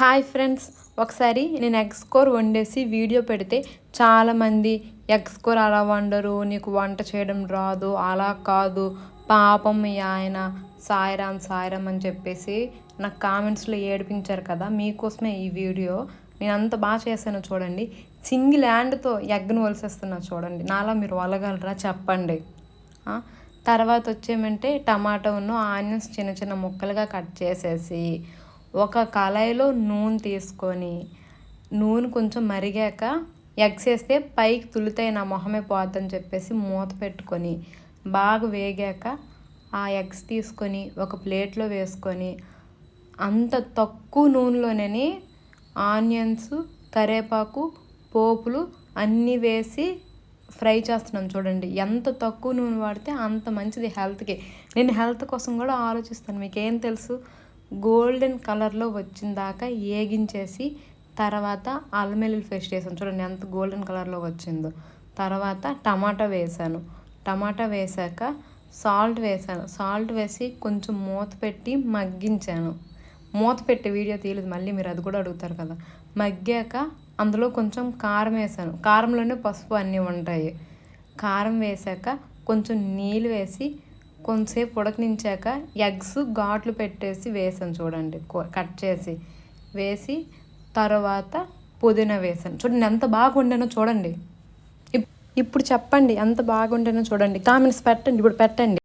Hi friends, ఒకసారి నేను egg score వండేసి video పెడితే చాలామంది ఎగ్ స్కోర్ అలా వండరు, నీకు వంట చేయడం రాదు, అలా కాదు, పాపం మీ ఆయన సాయిరామ్ సాయిరామ్ అని చెప్పేసి నాకు కామెంట్స్లో ఏడిపించారు కదా. మీకోసమే ఈ వీడియో. నేను అంత బాగా చేశాను చూడండి. సింగిల్ హ్యాండ్తో ఎగ్ను వలిసేస్తున్నా చూడండి. నాలా మీరు వలగలరా చెప్పండి. తర్వాత వచ్చేమంటే టమాటోను ఆనియన్స్ చిన్న చిన్న ముక్కలుగా కట్ చేసేసి ఒక కళాయిలో నూనె తీసుకొని, నూనె కొంచెం మరిగాక ఎగ్స్ వేస్తే పైకి తులుతాయి, నా మొహమే పోద్దని చెప్పేసి మూత పెట్టుకొని బాగా వేగాక ఆ ఎగ్స్ తీసుకొని ఒక ప్లేట్లో వేసుకొని అంత తక్కువ నూనెలోనే ఆనియన్స్, కరివేపాకు, పోపులు అన్నీ వేసి ఫ్రై చేస్తున్నాను చూడండి. ఎంత తక్కువ నూనె వాడితే అంత మంచిది హెల్త్కి. నేను హెల్త్ కోసం కూడా ఆలోచిస్తాను. మీకేం తెలుసు, గోల్డెన్ కలర్లో వచ్చిన దాకా ఏగించేసి తర్వాత అల్లం వెల్లుల్లి పేస్ట్ వేసాను చూడండి, ఎంత గోల్డెన్ కలర్లో వచ్చిందో. తర్వాత టమాటా వేసాను. టమాటా వేసాక సాల్ట్ వేసాను. సాల్ట్ వేసి కొంచెం మూత పెట్టి మగ్గించాను. మూత పెట్టి వీడియో తీయలేదు, మళ్ళీ మీరు అది కూడా అడుగుతారు కదా. మగ్గాక అందులో కొంచెం కారం వేసాను. కారంలోనే పసుపు అన్నీ ఉంటాయి. కారం వేసాక కొంచెం నీళ్ళు వేసి కొంతసేపు ఉడకనించాక ఎగ్స్ ఘాట్లు పెట్టేసి వేసాను చూడండి, కట్ చేసి వేసి తర్వాత పుదీనా వేసాను చూడండి. ఎంత బాగా వండానో చూడండి. ఇప్పుడు చెప్పండి ఎంత బాగా వండానో చూడండి. కామెంట్స్ పెట్టండి, ఇప్పుడు పెట్టండి.